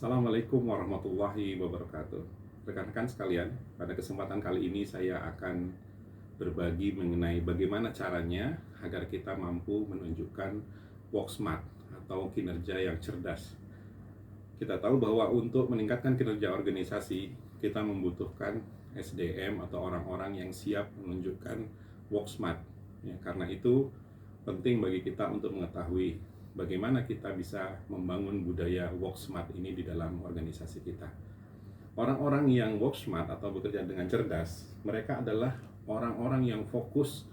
Assalamualaikum warahmatullahi wabarakatuh. Rekan-rekan sekalian, pada kesempatan kali ini saya akan berbagi mengenai bagaimana caranya agar kita mampu menunjukkan work smart atau kinerja yang cerdas. Kita tahu bahwa untuk meningkatkan kinerja organisasi, kita membutuhkan SDM atau orang-orang yang siap menunjukkan work smart. Ya, karena itu penting bagi kita untuk mengetahui bagaimana kita bisa membangun budaya work smart ini di dalam organisasi kita. Orang-orang yang work smart atau bekerja dengan cerdas, mereka adalah orang-orang yang fokus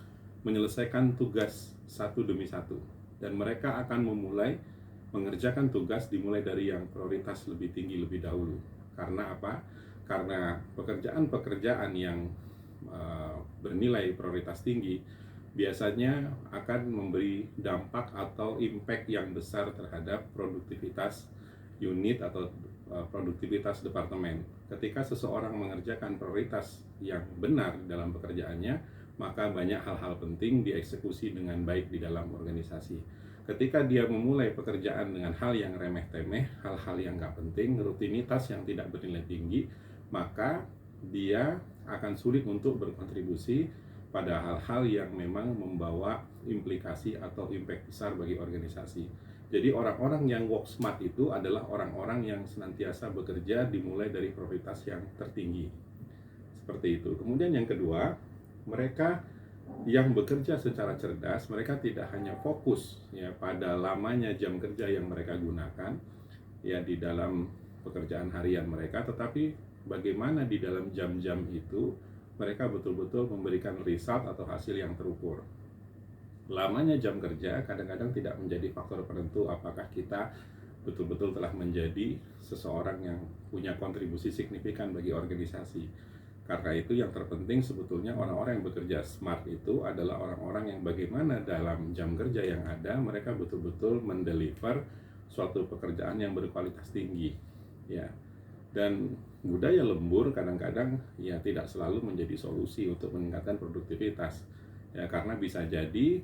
menyelesaikan tugas satu demi satu, dan mereka akan memulai mengerjakan tugas dimulai dari yang prioritas lebih tinggi lebih dahulu. Karena apa? Karena pekerjaan-pekerjaan yang bernilai prioritas tinggi biasanya akan memberi dampak atau impact yang besar terhadap produktivitas unit atau produktivitas departemen. Ketika seseorang mengerjakan prioritas yang benar dalam pekerjaannya, maka banyak hal-hal penting dieksekusi dengan baik di dalam organisasi. Ketika dia memulai pekerjaan dengan hal yang remeh-temeh, hal-hal yang nggak penting, rutinitas yang tidak bernilai tinggi, maka dia akan sulit untuk berkontribusi pada hal-hal yang memang membawa implikasi atau impact besar bagi organisasi. Jadi orang-orang yang work smart itu adalah orang-orang yang senantiasa bekerja dimulai dari prioritas yang tertinggi. Seperti itu. Kemudian yang kedua, mereka yang bekerja secara cerdas, mereka tidak hanya fokus ya pada lamanya jam kerja yang mereka gunakan ya di dalam pekerjaan harian mereka, tetapi bagaimana di dalam jam-jam itu mereka betul-betul memberikan result atau hasil yang terukur. Lamanya jam kerja kadang-kadang tidak menjadi faktor penentu apakah kita betul-betul telah menjadi seseorang yang punya kontribusi signifikan bagi organisasi. Karena itu yang terpenting sebetulnya orang-orang yang bekerja smart itu adalah orang-orang yang bagaimana dalam jam kerja yang ada mereka betul-betul mendeliver suatu pekerjaan yang berkualitas tinggi. Ya. Dan budaya lembur kadang-kadang ya tidak selalu menjadi solusi untuk meningkatkan produktivitas. Ya, karena bisa jadi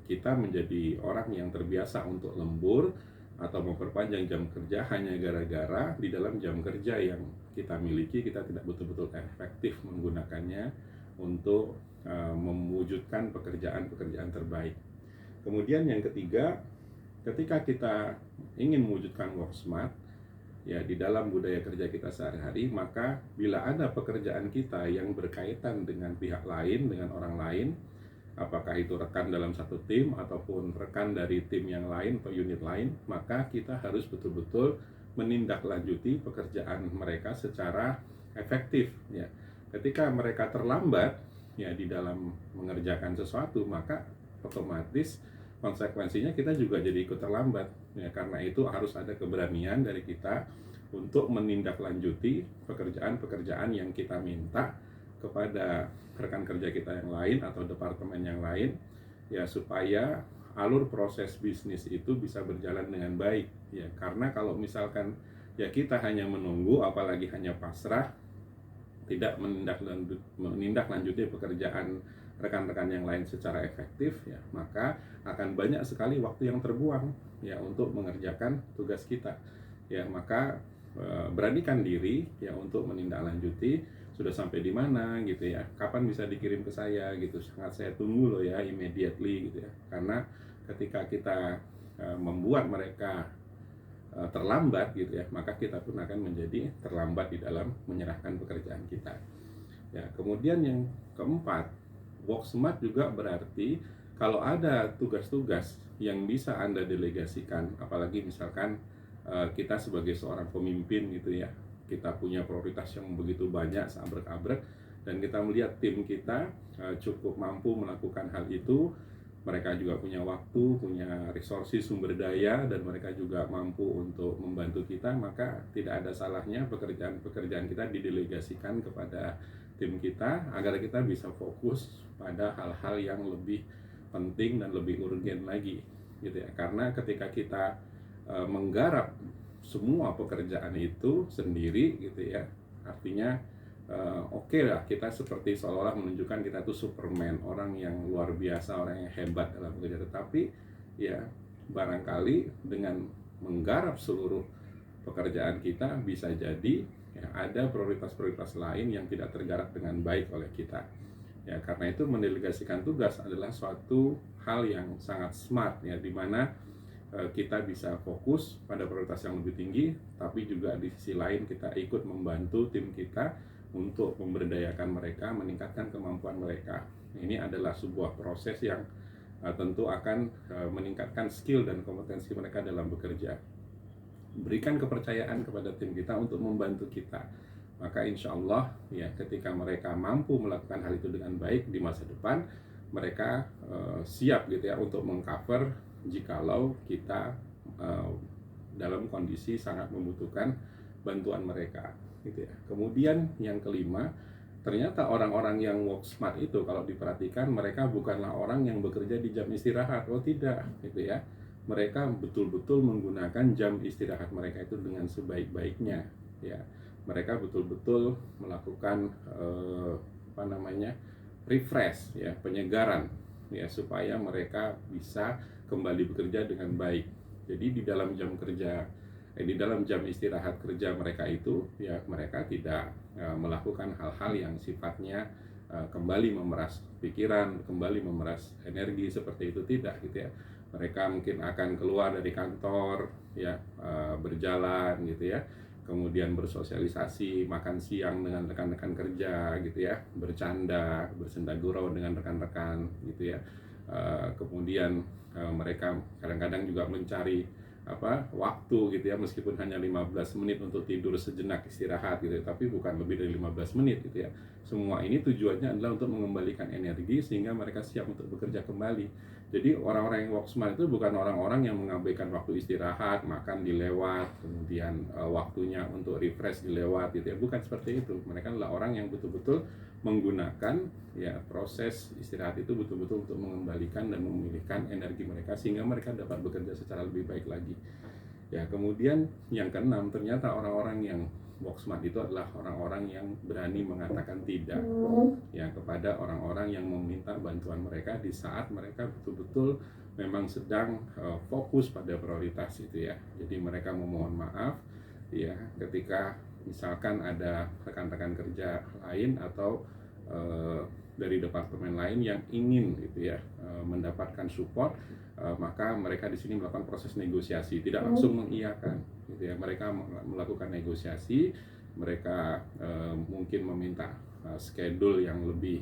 kita menjadi orang yang terbiasa untuk lembur atau memperpanjang jam kerja hanya gara-gara di dalam jam kerja yang kita miliki kita tidak betul-betul efektif menggunakannya untuk mewujudkan pekerjaan-pekerjaan terbaik. Kemudian yang ketiga, ketika kita ingin mewujudkan work smart ya di dalam budaya kerja kita sehari-hari, maka bila ada pekerjaan kita yang berkaitan dengan pihak lain, dengan orang lain, apakah itu rekan dalam satu tim ataupun rekan dari tim yang lain atau unit lain, maka kita harus betul-betul menindaklanjuti pekerjaan mereka secara efektif ya. Ketika mereka terlambat ya di dalam mengerjakan sesuatu, maka otomatis konsekuensinya kita juga jadi ikut terlambat ya. Karena itu harus ada keberanian dari kita untuk menindaklanjuti pekerjaan-pekerjaan yang kita minta kepada rekan kerja kita yang lain atau departemen yang lain ya, supaya alur proses bisnis itu bisa berjalan dengan baik ya. Karena kalau misalkan ya kita hanya menunggu, apalagi hanya pasrah, tidak menindaklanjuti pekerjaan rekan-rekan yang lain secara efektif ya, maka akan banyak sekali waktu yang terbuang ya untuk mengerjakan tugas kita ya. Maka beranikan diri ya untuk menindaklanjuti sudah sampai di mana gitu ya, kapan bisa dikirim ke saya gitu, sangat saya tunggu loh ya, immediately gitu ya. Karena ketika kita membuat mereka terlambat gitu ya, maka kita pun akan menjadi terlambat di dalam menyerahkan pekerjaan kita ya. Kemudian yang keempat, work smart juga berarti kalau ada tugas-tugas yang bisa Anda delegasikan, apalagi misalkan kita sebagai seorang pemimpin gitu ya, kita punya prioritas yang begitu banyak seabrek-abrek, dan kita melihat tim kita cukup mampu melakukan hal itu, mereka juga punya waktu, punya resources, sumber daya, dan mereka juga mampu untuk membantu kita, maka tidak ada salahnya pekerjaan-pekerjaan kita didelegasikan kepada tim kita agar kita bisa fokus pada hal-hal yang lebih penting dan lebih urgen lagi gitu ya. Karena ketika kita menggarap semua pekerjaan itu sendiri gitu ya, artinya oke lah, kita seperti seolah-olah menunjukkan kita tuh Superman, orang yang luar biasa, orang yang hebat dalam bekerja. Tetapi ya barangkali dengan menggarap seluruh pekerjaan kita bisa jadi ya, ada prioritas-prioritas lain yang tidak tergarap dengan baik oleh kita. Ya, karena itu mendelegasikan tugas adalah suatu hal yang sangat smart ya, di mana kita bisa fokus pada prioritas yang lebih tinggi, tapi juga di sisi lain kita ikut membantu tim kita untuk memberdayakan mereka, meningkatkan kemampuan mereka. Ini adalah sebuah proses yang tentu akan meningkatkan skill dan kompetensi mereka dalam bekerja. Berikan kepercayaan kepada tim kita untuk membantu kita, maka insya Allah ya, ketika mereka mampu melakukan hal itu dengan baik di masa depan, mereka siap gitu ya untuk mengcover jikalau kita dalam kondisi sangat membutuhkan bantuan mereka gitu ya. Kemudian yang kelima, ternyata orang-orang yang work smart itu kalau diperhatikan mereka bukanlah orang yang bekerja di jam istirahat. Oh tidak gitu ya, mereka betul-betul menggunakan jam istirahat mereka itu dengan sebaik-baiknya ya. Mereka betul-betul melakukan refresh ya, penyegaran ya, supaya mereka bisa kembali bekerja dengan baik. Jadi di dalam jam istirahat kerja mereka itu ya, mereka tidak melakukan hal-hal yang sifatnya kembali memeras pikiran, kembali memeras energi seperti itu, tidak gitu ya. Mereka mungkin akan keluar dari kantor ya, berjalan gitu ya, kemudian bersosialisasi, makan siang dengan rekan-rekan kerja gitu ya, bercanda, bersenda gurau dengan rekan-rekan gitu ya. Kemudian mereka kadang-kadang juga mencari waktu gitu ya, meskipun hanya 15 menit untuk tidur sejenak, istirahat gitu ya, tapi bukan lebih dari 15 menit gitu ya. Semua ini tujuannya adalah untuk mengembalikan energi sehingga mereka siap untuk bekerja kembali. Jadi orang-orang yang work smart itu bukan orang-orang yang mengabaikan waktu istirahat, makan dilewat, kemudian waktunya untuk refresh dilewat gitu ya. Bukan seperti itu. Mereka adalah orang yang betul-betul menggunakan ya proses istirahat itu betul-betul untuk mengembalikan dan memulihkan energi mereka sehingga mereka dapat bekerja secara lebih baik lagi. Ya, kemudian yang keenam, ternyata orang-orang yang work smart itu adalah orang-orang yang berani mengatakan tidak ya kepada orang-orang yang meminta bantuan mereka di saat mereka betul-betul memang sedang fokus pada prioritas itu ya. Jadi mereka memohon maaf ya ketika misalkan ada rekan-rekan kerja lain atau dari departemen lain yang ingin gitu ya mendapatkan support, maka mereka di sini melakukan proses negosiasi, tidak langsung mengiyakan gitu ya. Mereka melakukan negosiasi, mereka mungkin meminta schedule yang lebih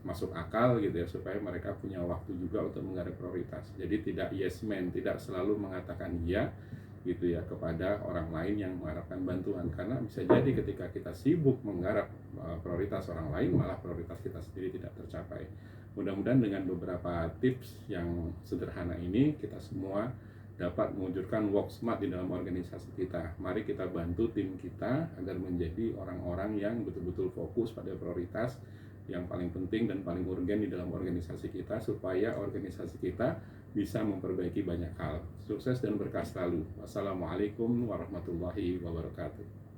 masuk akal gitu ya, supaya mereka punya waktu juga untuk menggarap prioritas. Jadi tidak yes man, tidak selalu mengatakan iya gitu ya kepada orang lain yang mengharapkan bantuan, karena bisa jadi ketika kita sibuk menggarap prioritas orang lain, malah prioritas kita sendiri tidak tercapai. Mudah-mudahan dengan beberapa tips yang sederhana ini kita semua dapat mewujudkan work smart di dalam organisasi kita. Mari kita bantu tim kita agar menjadi orang-orang yang betul-betul fokus pada prioritas yang paling penting dan paling urgen di dalam organisasi kita, supaya organisasi kita bisa memperbaiki banyak hal. Sukses dan berkah selalu. Wassalamualaikum warahmatullahi wabarakatuh.